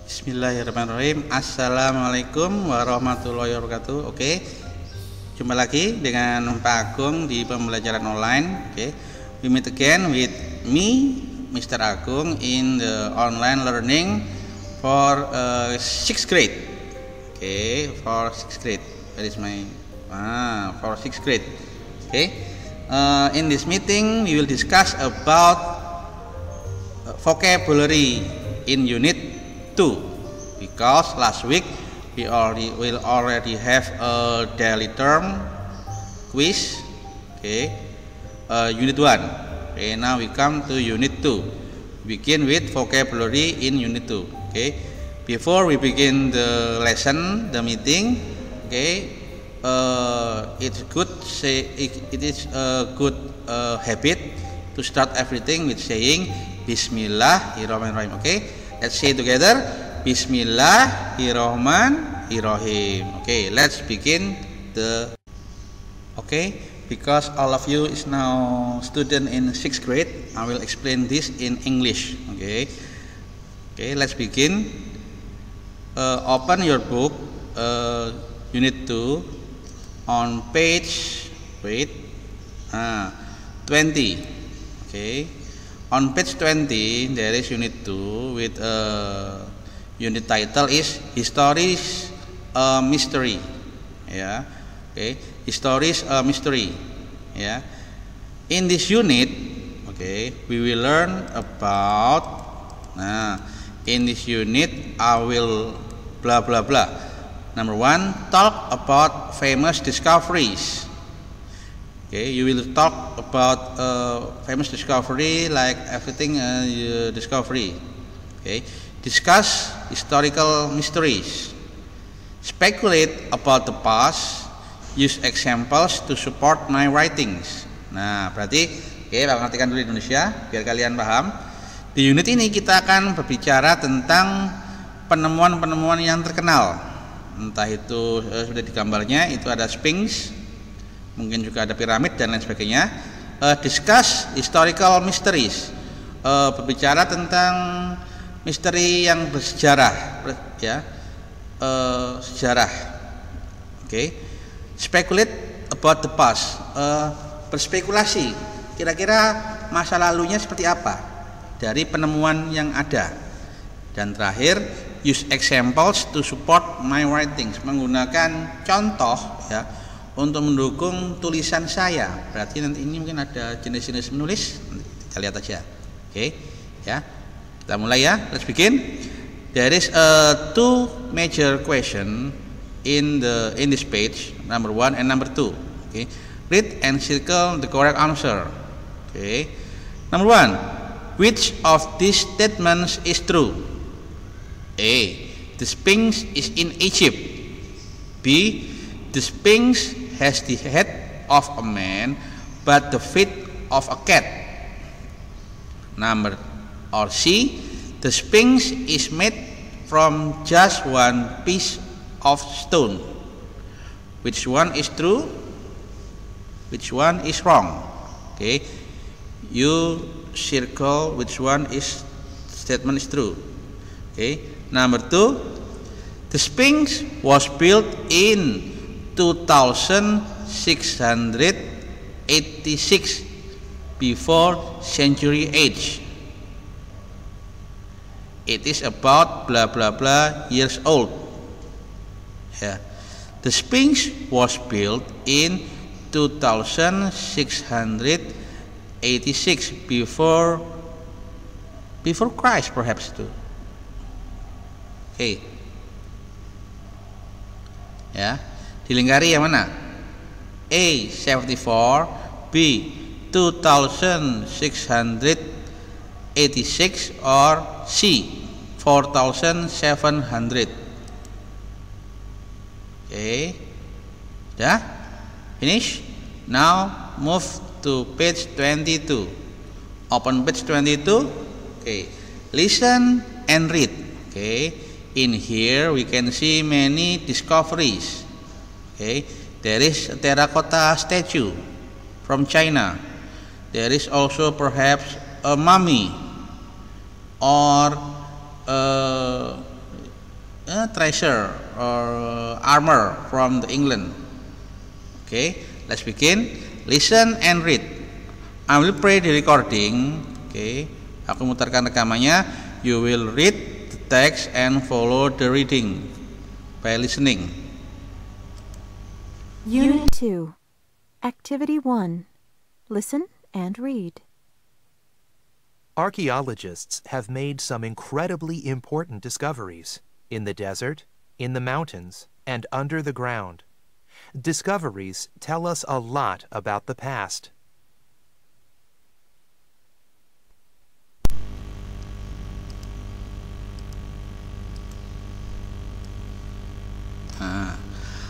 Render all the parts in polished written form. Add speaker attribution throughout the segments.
Speaker 1: Bismillahirrahmanirrahim. Assalamualaikum warahmatullahi wabarakatuh. Oke, jumpa lagi dengan Pak Agung di pembelajaran online. Oke, we meet again with me, Mr. Agung, in the online learning for 6th grade. Oke, for 6th grade. That is my for 6th grade. Okay, in this meeting we will discuss about vocabulary in unit 2, because last week we already have a daily term quiz. Okay, unit 1. Okay, now we come to unit 2. Begin with vocabulary in unit 2. Okay, before we begin the lesson, the meeting. Okay, it is a good habit to start everything with saying Bismillahirrahmanirrahim. Okay, let's say together Bismillahirrahmanirrahim. Okay, let's begin the. Okay, because all of you is now student in 6th grade, I will explain this in English. Okay, let's begin. Open your book, unit 2, on page 20. Okay, on page 20 there is unit 2 with unit title is Histories a Mystery. Yeah. Okay, Histories a Mystery. Yeah. In this unit, okay, we will learn about. In this unit I will blah blah blah. Number 1, talk about famous discoveries. Okay, you will talk about famous discovery, like everything discovery. Okay, discuss historical mysteries. Speculate about the past. Use examples to support my writings. Nah, berarti perhatikan dulu di Indonesia biar kalian paham. Di unit ini kita akan berbicara tentang penemuan-penemuan yang terkenal. Entah itu sudah di gambarnya, itu ada Sphinx, mungkin juga ada piramid dan lain sebagainya. Discuss historical mysteries, berbicara tentang misteri yang bersejarah, ya, sejarah. Okay. Speculate about the past, berspekulasi kira-kira masa lalunya seperti apa dari penemuan yang ada. Dan terakhir, use examples to support my writings, menggunakan contoh, ya, untuk mendukung tulisan saya. Berarti nanti ini mungkin ada jenis-jenis menulis, kita lihat aja. Oke, ya, kita mulai ya. Let's begin. There is two major question in this page, number 1 and number 2. Okay, read and circle the correct answer. Okay, number 1, which of these statements is true? A, the Sphinx is in Egypt. B, the Sphinx has the head of a man but the feet of a cat. Or C, the Sphinx is made from just one piece of stone. Which one is true? Which one is wrong? Okay, you circle which one is statement is true. Okay, number 2, the Sphinx was built in 2686 before century age. It is about blah blah blah years old. Yeah. The Sphinx was built in 2686 before Christ, perhaps too. Okay. Ya, dilingkari yang mana? A 74, B 2686, or C 4700. Okay, sudah finish. Now move to page 22. Open page 22. Okay, listen and read. Okay, in here we can see many discoveries. Okay, there is a terracotta statue from China. There is also perhaps a mummy or treasure or armor from the England. Okay, let's begin. Listen and read. I will play the recording. Okay, aku mutarkan rekamannya. You will read the text and follow the reading by listening.
Speaker 2: Unit 2, Activity 1. Listen and read.
Speaker 3: Archaeologists have made some incredibly important discoveries in the desert, in the mountains, and under the ground. Discoveries tell us a lot about the past.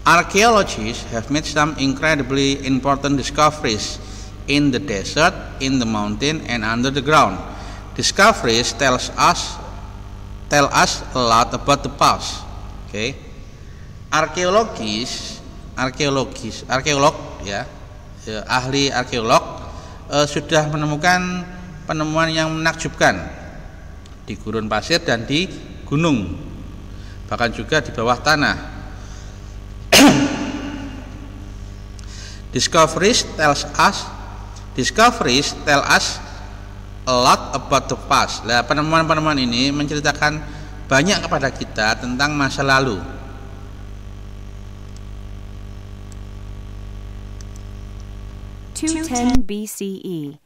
Speaker 1: Archaeologists have made some incredibly important discoveries in the desert, in the mountain, and under the ground. Discoveries tell us a lot about the past. Okay, arkeolog ya, ahli arkeolog sudah menemukan penemuan yang menakjubkan di gurun pasir dan di gunung, bahkan juga di bawah tanah. Discoveries tell us a lot about the past. Nah, penemuan-penemuan ini menceritakan banyak kepada kita tentang masa lalu.
Speaker 2: (210 BCE).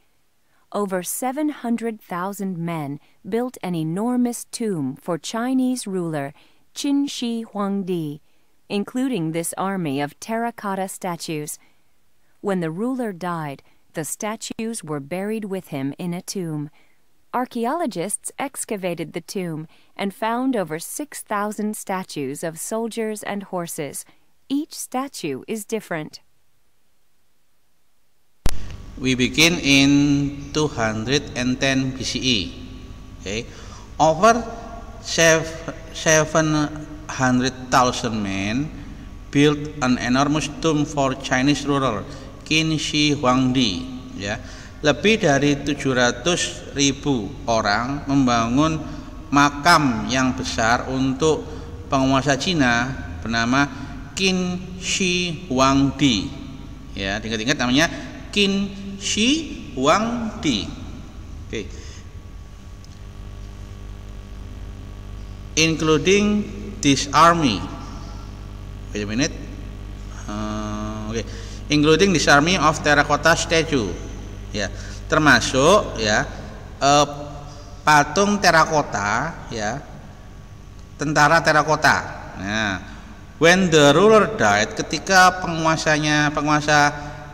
Speaker 2: Over 700,000 men built an enormous tomb for Chinese ruler Qin Shi Huangdi, including this army of terracotta statues. When the ruler died, the statues were buried with him in a tomb. Archaeologists excavated the tomb and found over 6,000 statues of soldiers and horses. Each statue is different.
Speaker 1: We begin in 210 BCE. Okay. Over 700,000 men built an enormous tomb for Chinese ruler Qin Shi Huangdi. Ya, lebih dari 700.000 orang membangun makam yang besar untuk penguasa Cina bernama Qin Shi Huangdi. Ya, diingat-ingat namanya Qin Shi Huangdi. Okay. Including this army. Wait a minute. Okay. Including this army of terracotta statue. Ya, termasuk ya patung terakota, ya, tentara terakota. Nah, when the ruler died, ketika penguasa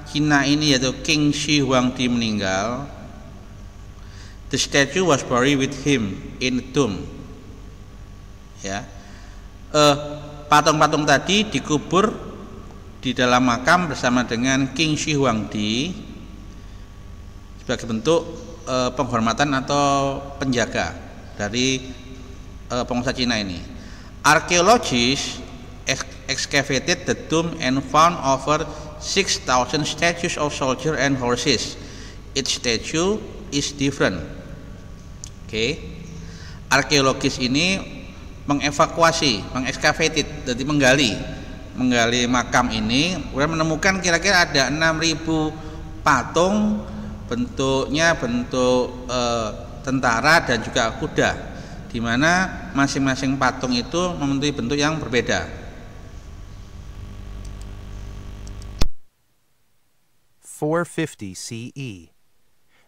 Speaker 1: Cina ini yaitu King Shi Huangdi meninggal, the statue was buried with him in a tomb. Ya, patung-patung tadi dikubur di dalam makam bersama dengan King Shi Huangdi sebagai bentuk penghormatan atau penjaga dari penguasa Cina ini. Archaeologists excavated the tomb and found over 6,000 statues of soldiers and horses. Each statue is different. Okay. Arkeologis ini mengexcavated, jadi menggali makam ini, kemudian menemukan kira-kira ada 6.000 patung, bentuknya bentuk tentara dan juga kuda, di mana masing-masing patung itu memiliki bentuk yang berbeda.
Speaker 3: 450 CE.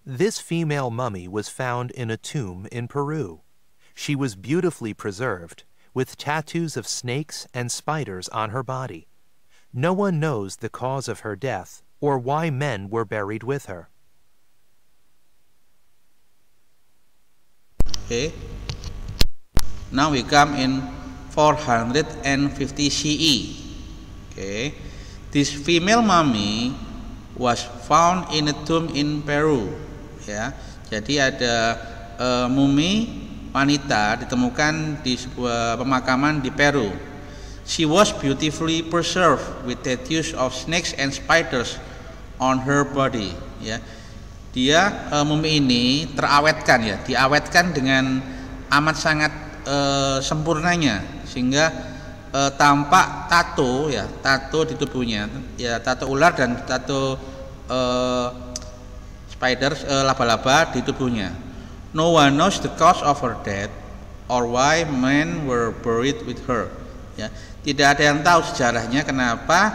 Speaker 3: This female mummy was found in a tomb in Peru. She was beautifully preserved, with tattoos of snakes and spiders on her body. No one knows the cause of her death or why men were buried with her.
Speaker 1: Okay. Now we come in 450 CE. Okay. This female mummy was found in a tomb in Peru. Ya. Jadi ada mumi wanita ditemukan di sebuah pemakaman di Peru. She was beautifully preserved with tattoos of snakes and spiders on her body. Ya, dia mumi ini terawetkan, ya, diawetkan dengan amat sangat sempurnanya sehingga tampak tato di tubuhnya, ya tato ular dan tato spider, laba-laba di tubuhnya. No one knows the cause of her death or why men were buried with her. Ya, tidak ada yang tahu sejarahnya kenapa,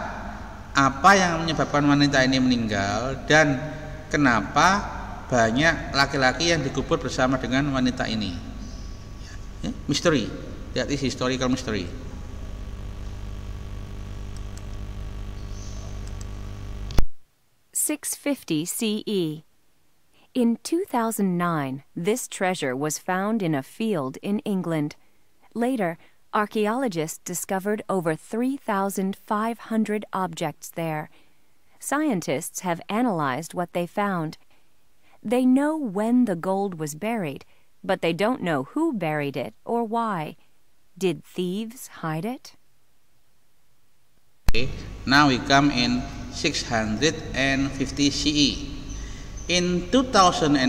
Speaker 1: apa yang menyebabkan wanita ini meninggal, dan kenapa banyak laki-laki yang dikubur bersama dengan wanita ini. Ya, mystery. That is historical mystery.
Speaker 2: (650 CE). In 2009, this treasure was found in a field in England. Later, archaeologists discovered over 3,500 objects there. Scientists have analyzed what they found. They know when the gold was buried, but they don't know who buried it or why. Did thieves hide it?
Speaker 1: Okay, now we come in 650 CE. In 2009,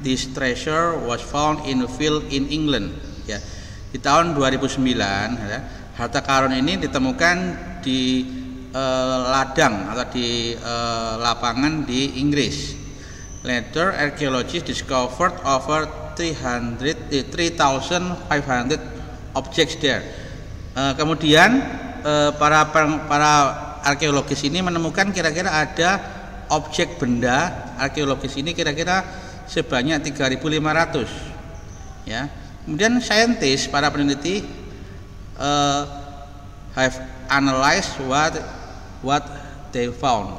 Speaker 1: this treasure was found in a field in England. Ya, di tahun 2009, ya, harta karun ini ditemukan di ladang atau di lapangan di Inggris. Later, archaeologists discovered over 3,500 objects there. Kemudian para arkeologis ini menemukan kira-kira ada objek benda arkeologis ini kira-kira sebanyak 3.500. Ya. Kemudian saintis, para peneliti have analyzed what they found.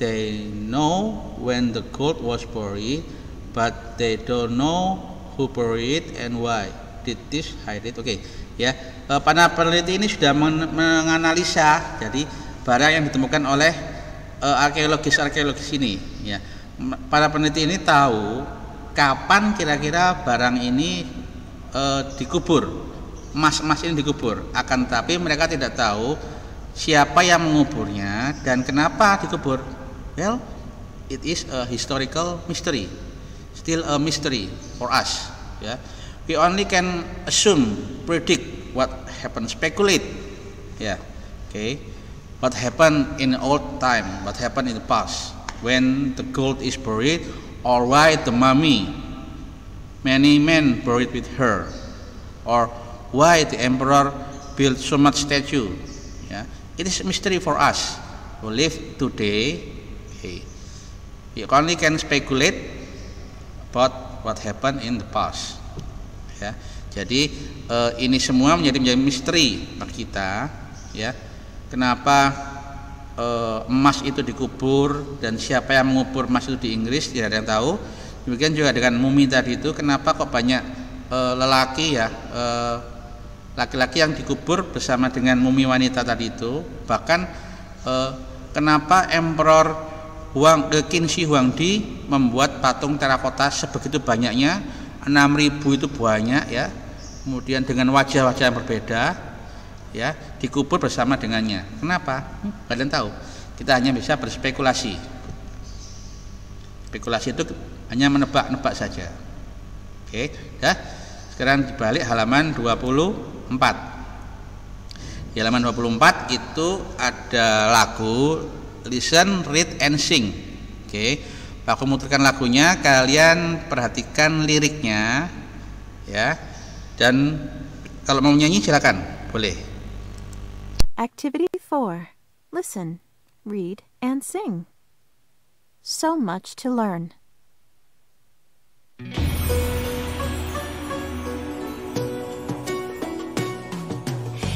Speaker 1: They know when the gold was buried, but they don't know who buried it and why. Did this hide it? Oke, ya. Para peneliti ini sudah menganalisa jadi barang yang ditemukan oleh arkeologis ini, ya. Para peneliti ini tahu kapan kira-kira barang ini dikubur, emas ini dikubur. Akan tetapi mereka tidak tahu siapa yang menguburnya dan kenapa dikubur. Well, it is a historical mystery, still a mystery for us. Ya, we only can assume, predict what happened, speculate. Ya, okay. What happened in the old time, what happened in the past, when the gold is buried, or why the mummy, many men buried with her, or why the emperor built so much statue. Yeah. It is a mystery for us who live today. Okay. You only can speculate about what happened in the past. Ya. Jadi ini semua menjadi misteri bagi kita. Ya. Kenapa emas itu dikubur dan siapa yang mengubur emas itu di Inggris, tidak ada yang tahu. Demikian juga dengan mumi tadi itu, kenapa kok banyak laki-laki yang dikubur bersama dengan mumi wanita tadi itu. Bahkan kenapa Emperor Qin Shi Huangdi membuat patung terakota sebegitu banyaknya, 6.000 itu banyak, ya. Kemudian dengan wajah-wajah yang berbeda, ya, dikubur bersama dengannya. Kenapa? Kalian tahu. Kita hanya bisa berspekulasi. Spekulasi itu hanya menebak-nebak saja. Oke, ya. Sekarang dibalik halaman 24. Di halaman 24 itu ada lagu Listen, Read and Sing. Oke. Aku muterkan lagunya, kalian perhatikan liriknya, ya. Dan kalau mau nyanyi silakan, boleh.
Speaker 4: Activity 4. Listen, read, and sing. So much to learn.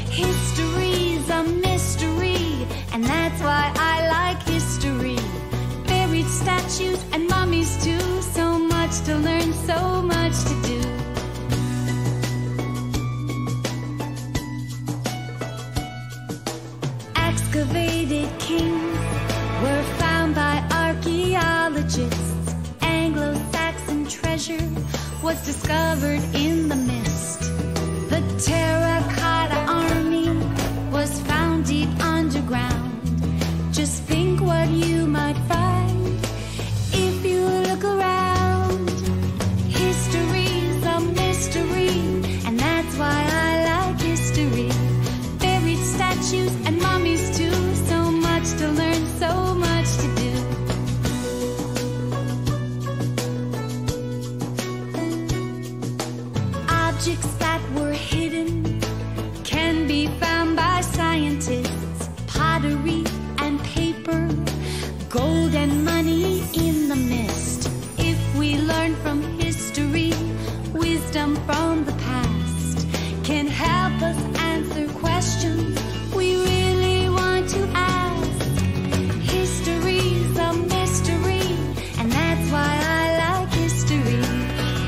Speaker 5: History's a mystery, and that's why I like history. Buried statues and mummies too. So much to learn, so much to do. Excavated kings were found by archaeologists. Anglo-Saxon treasure was discovered in the mist. The terracotta army was found deep underground. Just think what you might find if you look around. History's a mystery, and can help us answer questions we really want to ask. History's a mystery, and that's why I like history.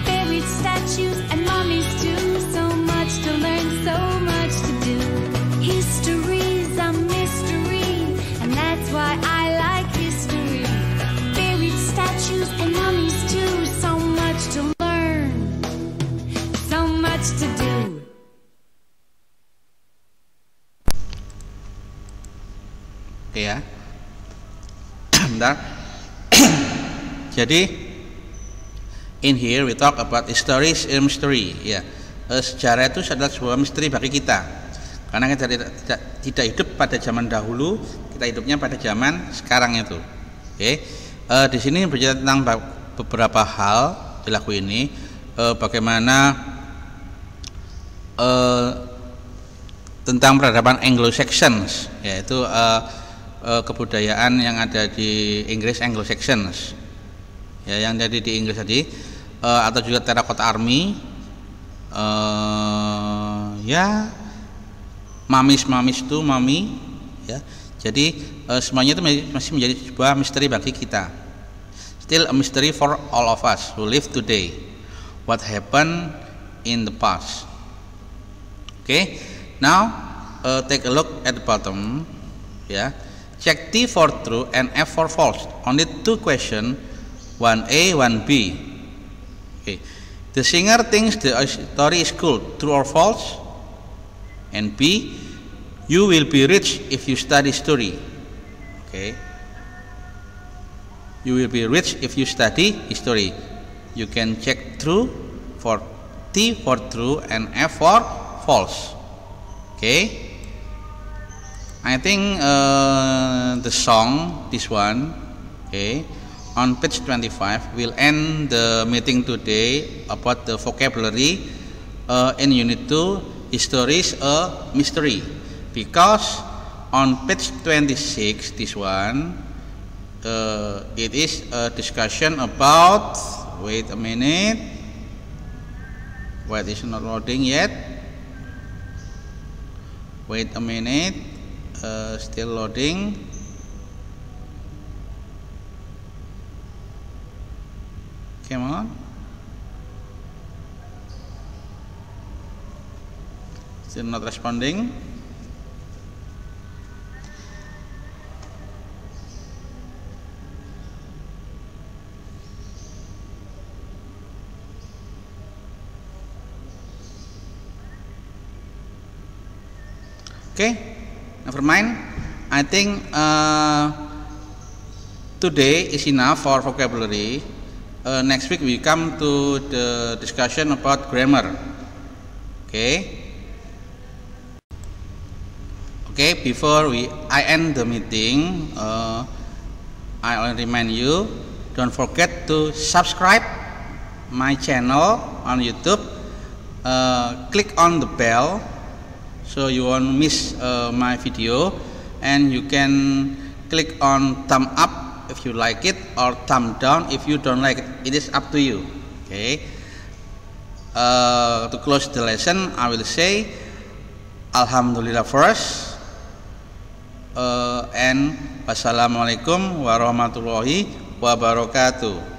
Speaker 5: Buried statues and mummies too, so much to learn, so much to do. History's a mystery, and that's why I like history. Buried statues and mummies too, so much to learn, so much to do.
Speaker 1: Oke ya. Bentar. Jadi in here we talk about history is a mystery. Ya, sejarah itu adalah sebuah misteri bagi kita. Karena kita tidak hidup pada zaman dahulu, kita hidupnya pada zaman sekarang itu. Oke. Di sini berbicara tentang beberapa hal di lagu ini, bagaimana tentang peradaban Anglo-Saxons, yaitu kebudayaan yang ada di Inggris, Anglo-Saxons, ya, yang jadi di Inggris tadi, atau juga Terracotta Army, ya, mamis itu mami, ya. Jadi semuanya itu masih menjadi sebuah misteri bagi kita. Still a mystery for all of us who live today. What happened in the past? Okay, now take a look at the bottom, ya. Check T for true and F for false. Only two questions, 1A, 1B. Okay. The singer thinks the story is cool. True or false? And B, you will be rich if you study history. Okay. You will be rich if you study history. You can check true for T for true and F for false. Okay. I think the song, this one, okay, on page 25 will end the meeting today about the vocabulary in Unit 2. History is a mystery, because on page 26, this one, it is a discussion about, wait a minute, why it is not loading yet, wait a minute, still loading. Come on. Still not responding. Okay, never mind. I think today is enough for vocabulary. Next week we come to the discussion about grammar. Okay. Okay, before I end the meeting, I will remind you, don't forget to subscribe my channel on YouTube. Click on the bell so you won't miss my video, and you can click on thumb up if you like it, or thumb down if you don't like it. It is up to you. Okay. To close the lesson, I will say Alhamdulillah first. And wassalamualaikum warahmatullahi wabarakatuh.